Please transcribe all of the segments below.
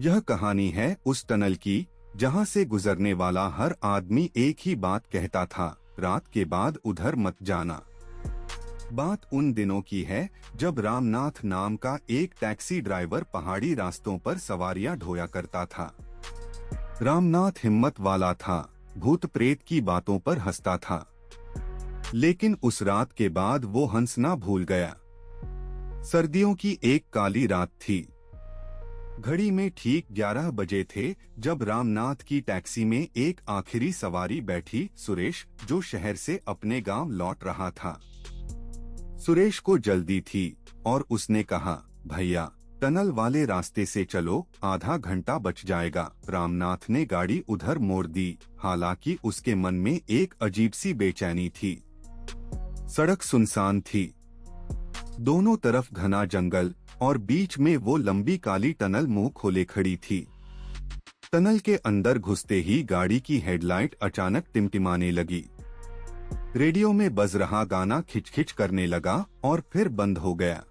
यह कहानी है उस टनल की जहां से गुजरने वाला हर आदमी एक ही बात कहता था, रात के बाद उधर मत जाना। बात उन दिनों की है जब रामनाथ नाम का एक टैक्सी ड्राइवर पहाड़ी रास्तों पर सवारियां ढोया करता था। रामनाथ हिम्मत वाला था, भूत प्रेत की बातों पर हंसता था। लेकिन उस रात के बाद वो हंसना भूल गया। सर्दियों की एक काली रात थी। घड़ी में ठीक 11 बजे थे जब रामनाथ की टैक्सी में एक आखिरी सवारी बैठी, सुरेश, जो शहर से अपने गांव लौट रहा था। सुरेश को जल्दी थी और उसने कहा, भैया टनल वाले रास्ते से चलो, आधा घंटा बच जाएगा। रामनाथ ने गाड़ी उधर मोड़ दी, हालांकि उसके मन में एक अजीब सी बेचैनी थी। सड़क सुनसान थी, दोनों तरफ घना जंगल और बीच में वो लंबी काली टनल मुंह खोले खड़ी थी। टनल के अंदर घुसते ही गाड़ी की हेडलाइट अचानक टिमटिमाने लगी। रेडियो में बज रहा गाना खिचखिच करने लगा और फिर बंद हो गया।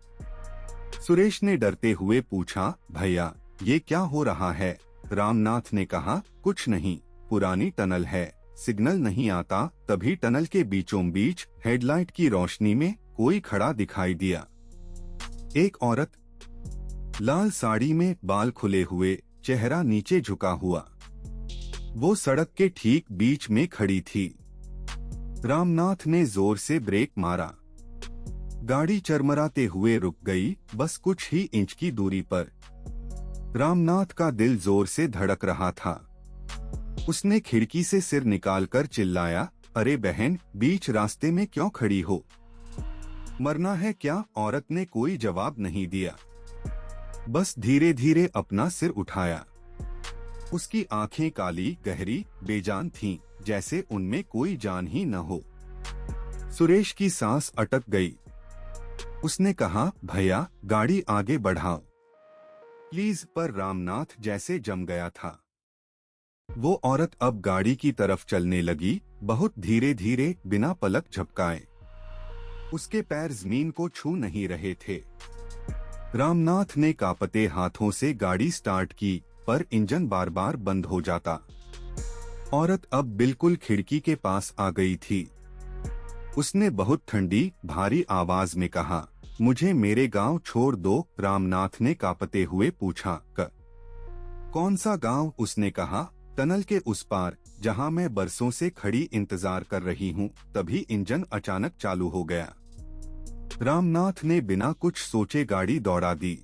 सुरेश ने डरते हुए पूछा, भैया ये क्या हो रहा है? रामनाथ ने कहा, कुछ नहीं, पुरानी टनल है, सिग्नल नहीं आता। तभी टनल के बीचों बीच हेडलाइट की रोशनी में कोई खड़ा दिखाई दिया। एक औरत, लाल साड़ी में, बाल खुले हुए, चेहरा नीचे झुका हुआ। वो सड़क के ठीक बीच में खड़ी थी। रामनाथ ने जोर से ब्रेक मारा। गाड़ी चरमराते हुए रुक गई, बस कुछ ही इंच की दूरी पर। रामनाथ का दिल जोर से धड़क रहा था। उसने खिड़की से सिर निकालकर चिल्लाया, अरे बहन, बीच रास्ते में क्यों खड़ी हो? मरना है क्या? औरत ने कोई जवाब नहीं दिया, बस धीरे धीरे अपना सिर उठाया। उसकी आंखें काली, गहरी, बेजान थीं, जैसे उनमें कोई जान ही न हो। सुरेश की सांस अटक गई। उसने कहा, भैया गाड़ी आगे बढ़ाओ प्लीज। पर रामनाथ जैसे जम गया था। वो औरत अब गाड़ी की तरफ चलने लगी, बहुत धीरे धीरे, बिना पलक झपकाए। उसके पैर जमीन को छू नहीं रहे थे। रामनाथ ने कांपते हाथों से गाड़ी स्टार्ट की, पर इंजन बार बार बंद हो जाता। औरत अब बिल्कुल खिड़की के पास आ गई थी। उसने बहुत ठंडी, भारी आवाज में कहा, मुझे मेरे गांव छोड़ दो। रामनाथ ने कांपते हुए पूछा, कौन सा गांव? उसने कहा, टनल के उस पार, जहां मैं बरसों से खड़ी इंतजार कर रही हूं। तभी इंजन अचानक चालू हो गया। रामनाथ ने बिना कुछ सोचे गाड़ी दौड़ा दी।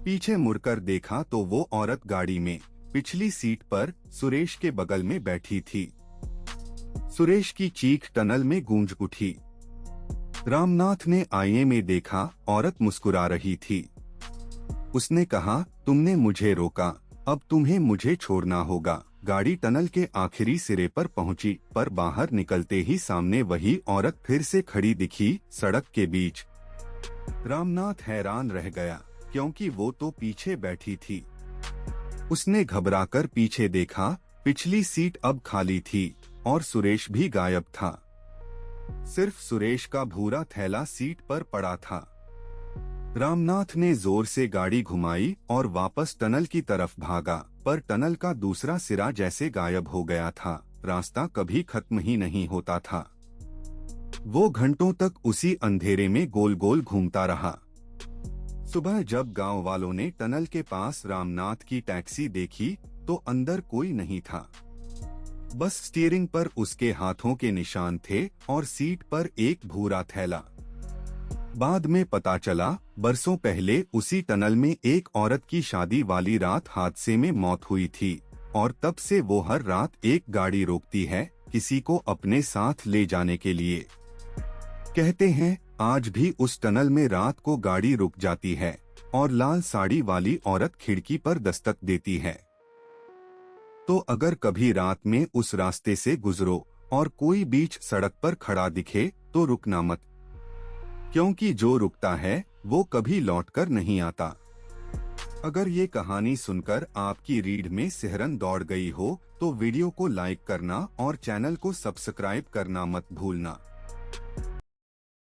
पीछे मुड़कर देखा तो वो औरत गाड़ी में पिछली सीट पर सुरेश के बगल में बैठी थी। सुरेश की चीख टनल में गूंज उठी। रामनाथ ने आईने में देखा, औरत मुस्कुरा रही थी। उसने कहा, तुमने मुझे रोका, अब तुम्हें मुझे छोड़ना होगा। गाड़ी टनल के आखिरी सिरे पर पहुंची, पर बाहर निकलते ही सामने वही औरत फिर से खड़ी दिखी, सड़क के बीच। रामनाथ हैरान रह गया, क्योंकि वो तो पीछे बैठी थी। उसने घबराकर पीछे देखा, पिछली सीट अब खाली थी और सुरेश भी गायब था। सिर्फ सुरेश का भूरा थैला सीट पर पड़ा था। रामनाथ ने जोर से गाड़ी घुमाई और वापस टनल की तरफ भागा, पर टनल का दूसरा सिरा जैसे गायब हो गया था। रास्ता कभी खत्म ही नहीं होता था। वो घंटों तक उसी अंधेरे में गोल गोल घूमता रहा। सुबह जब गांव वालों ने टनल के पास रामनाथ की टैक्सी देखी तो अंदर कोई नहीं था। बस स्टीयरिंग पर उसके हाथों के निशान थे और सीट पर एक भूरा थैला। बाद में पता चला, बरसों पहले उसी टनल में एक औरत की शादी वाली रात हादसे में मौत हुई थी और तब से वो हर रात एक गाड़ी रोकती है, किसी को अपने साथ ले जाने के लिए। कहते हैं आज भी उस टनल में रात को गाड़ी रुक जाती है और लाल साड़ी वाली औरत खिड़की पर दस्तक देती है। तो अगर कभी रात में उस रास्ते से गुजरो और कोई बीच सड़क पर खड़ा दिखे तो रुकना मत, क्योंकि जो रुकता है वो कभी लौटकर नहीं आता। अगर ये कहानी सुनकर आपकी रीढ़ में सिहरन दौड़ गई हो तो वीडियो को लाइक करना और चैनल को सब्सक्राइब करना मत भूलना।